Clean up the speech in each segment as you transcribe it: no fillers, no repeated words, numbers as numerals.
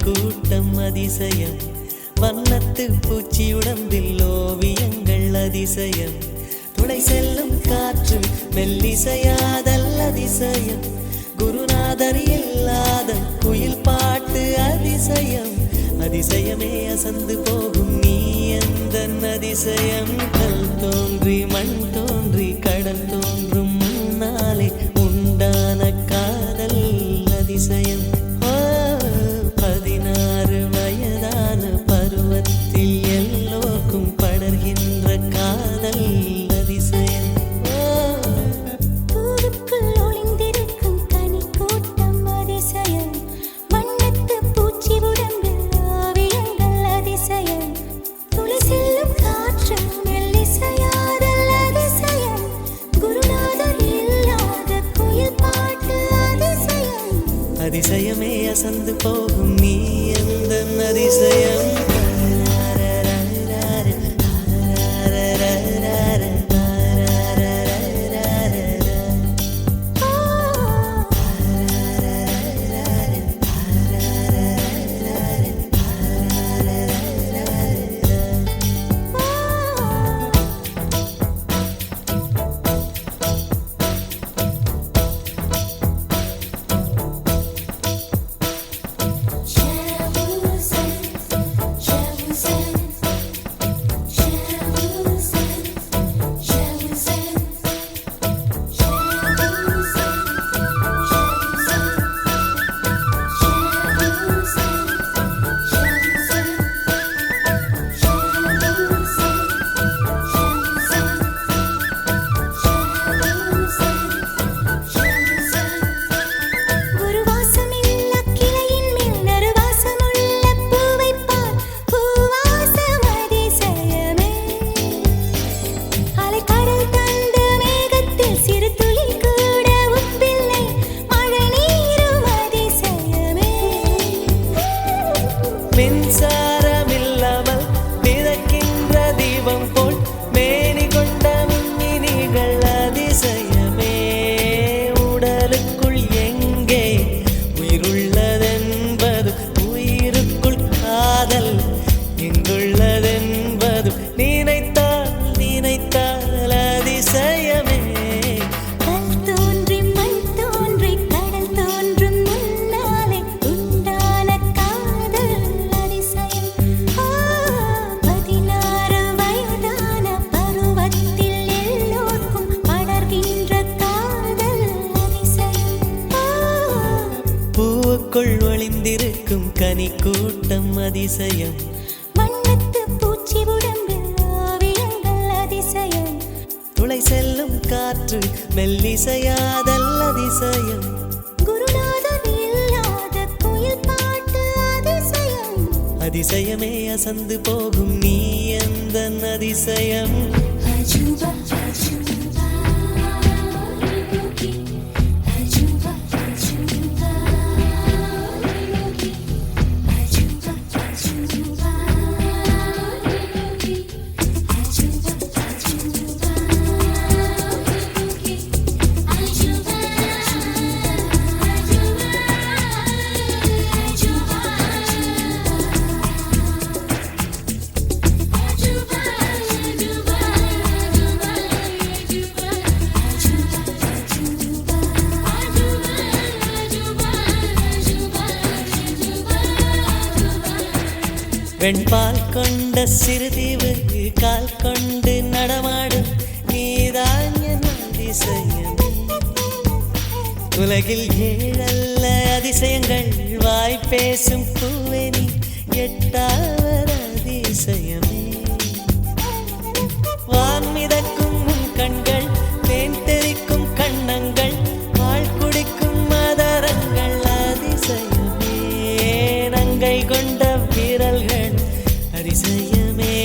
கூட்டம் அதிசயம், வண்ணத்து பூச்சி உடம்பில் ஓவியங்கள் அதிசயம், துளை செல்லும் காற்று மெல்லிசையாதல் அதிசயம், குருநாதர் இல்லாத குயில் பாட்டு அதிசயம், அதிசயமே அசந்து போகும் நீ எந்த அதிசயம். கல் தோன்றி மண் தோன்றி கடல் தோன்றும் முன்னாலே உண்டான காதல் அதிசயம். 16 வயதான பருவத்தில் எல்லோருக்கும் படர்கின்ற காதல் அதிசயம். அதிசயமே அசந்து போகும் நீ எந்த அதிசயம். மின்சாரமில்லாமல் மிதக்கின்ற தீபம் போல் மேனி கொண்ட மின்மினிகள் அதிசயமே. உடலுக்குள் எங்கே உயிருள்ளதென்பது, உயிருக்குள் காதல் எங்குள்ளதென்பது நினைத்தால் நினைத்தால் அதிசயமே. பூவுக்குள் ஒளிந்திருக்கும் கனி கூட்டம் அதிசயம், வண்ணத்து பூச்சி உடம்பில் ஓவியங்கள் அதிசயம், துளை செல்லும் காற்று மெல்லிசையாதல் அதிசயம், குருநாதர் இல்லாத குயில் பாட்டு அதிசயம், அதிசயமே அசந்து போகும் நீ எந்த அதிசயம். அஜூபா வெண்பால் கொண்ட சிறுதீவு கால் கொண்டு நடமாடும் நீதான் என் அதிசயம். உலகில் 7 அதிசயங்கள் வாய் பேசும் பூவெனி 8வது அதிசயமே. வான் மிதக்கும் கண்கள், தேன் தெறிக்கும் கண்ணங்கள், பால் குடிக்கும் மதரங்கள் அதிசயமே. நங்கை கொண்ட விரல்கள் அதிசயமே,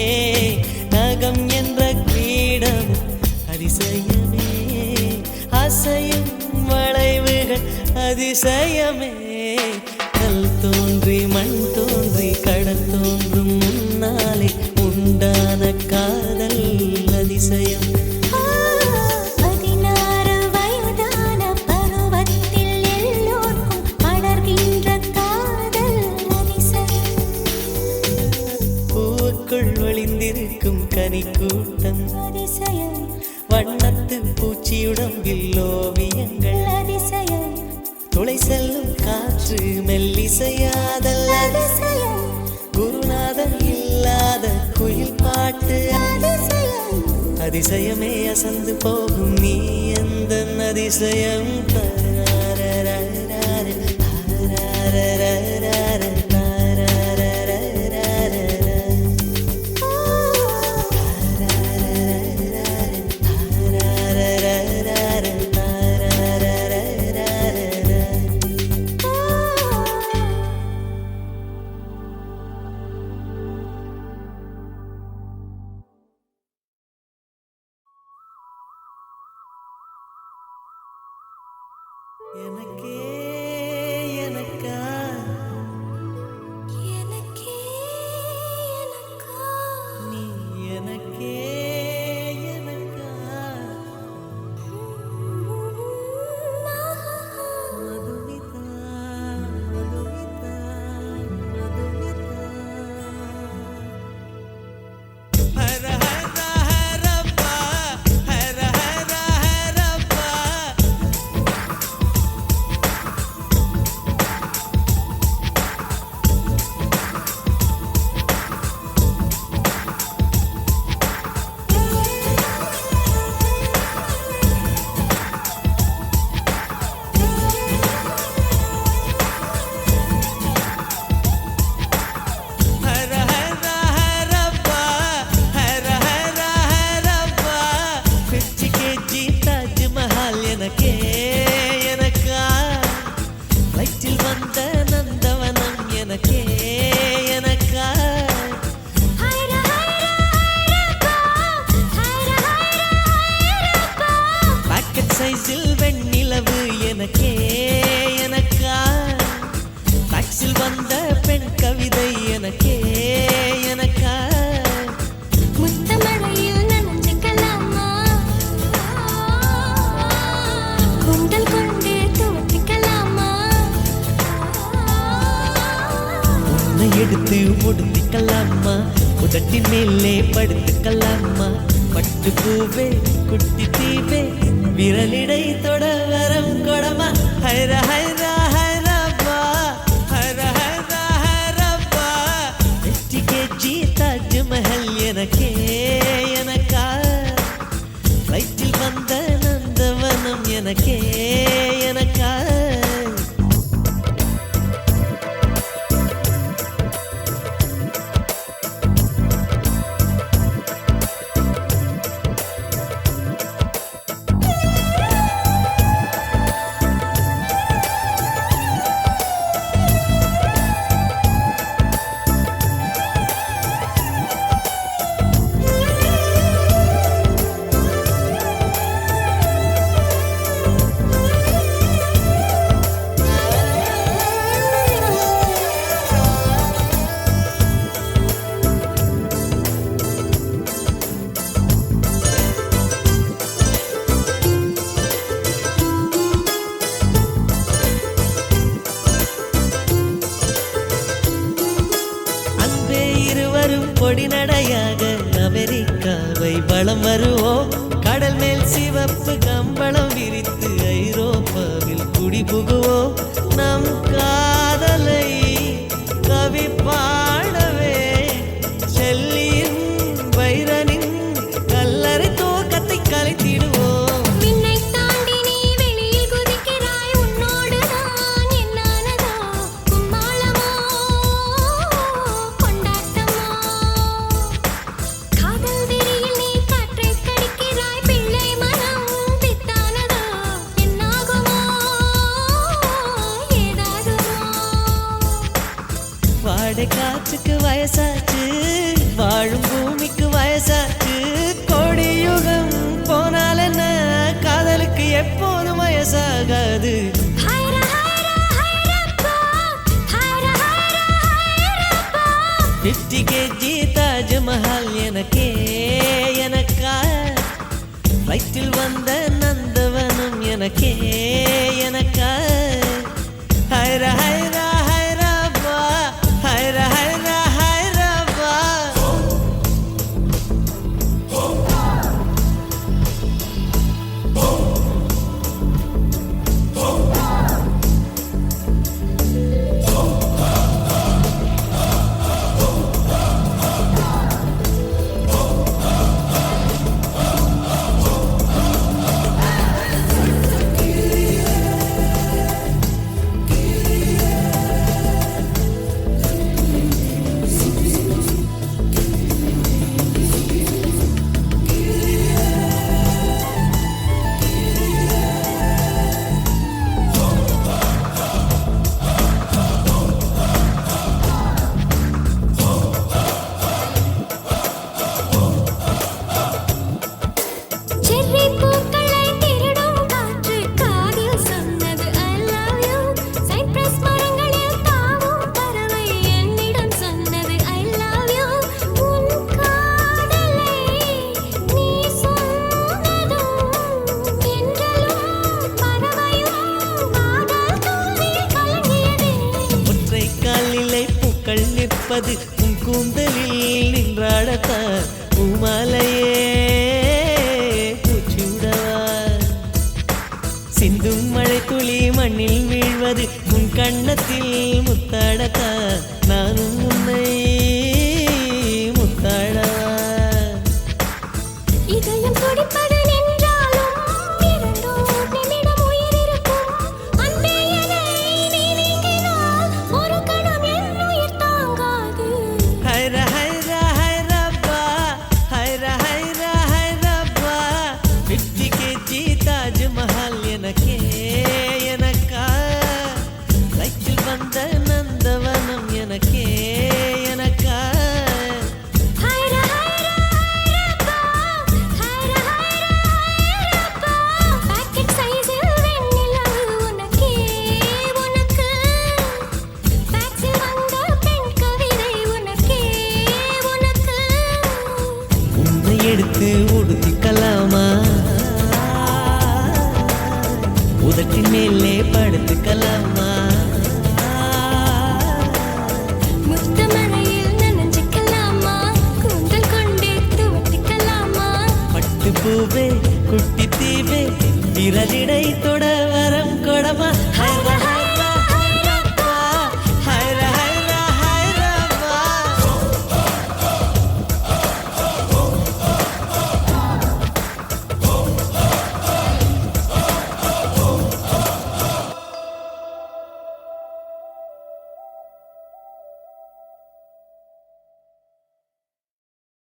நகம் என்ற கிரீடம் அதிசயமே, அசையும் வளைவுகள் அதிசயமே. கல் தோன்றி மண் தோன்றி கடல் தோன்றும் முன்னாலே உண்டான காதல் அதிசயம். 16 வயதான பருவத்தில் எல்லோருக்கும் படர்கின்ற காதல் அதிசயம். கூட்டணி கூட்டம் அதிசயம் வண்ணத்து பூச்சியுடம்பில் ஓவியங்கள் அதிசயம் துளை செல்லும் காற்று மெல்லிசையாதல் அதிசயம் குருநாதன் இல்லாத குயில் பாட்டு அதிசயம் அதிசயமே அசந்து போகும் நீ எந்த அதிசயம் எனக்கே எனக்கா எனக்கே எனக்கா நீ எனக்கே எனக்கா மதுமிதா மதுமிதா மதுமிதா ஹர ஹர ஹரப்பா ஹர ஹர ஹரப்பா ஹர ஹர ஹரப்பா ஹர ஹர ஹரப்பா 50 கேஜி தாஜ்மஹால் எனக்கே எனக்கா வயிற்றில் வந்த நந்தவனம் எனக்கே எனக்கா ஹைர ஹைரப்பா ஹைர ஹைரப்பா பாக்கெட் சைஸில் வெண்ணிலவு எனக்கே எனக்கா டாக்ஸில் வந்த பெண் கவிதை எனக்கே எனக்கா முத்தமழையில் நனைஞ்சிக்கலாமா குண்டல் கொண்டு துவட்டிக்கலாமா உன்னை எடுத்து முடிந்துக்கலாமா உதட்டின் மேலே படுத்துக்கலாமா பட்டு பூவே குட்டி தீவே விரலிடை தொட வரம் கொடமா ஹைர ஹைர ஹைரப்பா ஹர ஹர ஹரப்பா 50 கேஜி தாஜ்மஹல் எனக்கே எனக்கா வயிற்றில் வந்த நந்தவனம் எனக்கே எனக்கா அன்பே இருவரும் பொடி நடையாக அமெரிக்காவை வலம் வருவோம் கடல் மேல் சிவப்பு கம்பளம் விரித்து ஐரோப்பாவில் குடிபுகுவோம் நம் காதலை கவி பாடவே செல்லியின் வைரனின் கல்லறை தோக்கத்தை கலைத்திடுவோம் மின்னை தாண்டி நீ வெளியில் குதிக்கிறாய் உன்னோடு நான் என்னானதோ கும்மாளமோ கொண்டாட்டமோ காதல் வெறியில் நீ காற்றை கடிக்கிறாய் பிள்ளை மனம் பித்தானதோ என்னாகுமோ ஏதாகுமோ வாடை காற்றுக்கு வயசாச்சு வாழும் பூமிக்கு வயசாச்சு கோடியுகம் போனால் என்ன காதலுக்கு எப்போதும் வயசாகாது ஹைர ஹைர ஹைரப்பா ஹைர ஹைர ஹைரப்பா 50 கேஜி தாஜ்மஹால் எனக்கே எனக்கா வயிற்றில் வந்த நந்தவனம் எனக்கே எனக்கா ஹைர ஹைர ஹைரப்பா ஹைர ஹைர ஹைரப்பா பூக்கள் நிற்பது உன் கூந்தலில் நின்றாடத்தான் பூமாலையே பூச்சிவிடவா சிந்தும் மழை துளி மண்ணில் வீழ்வது உன் கண்ணத்தில் முத்தாடத்தான் நானும் உன்னை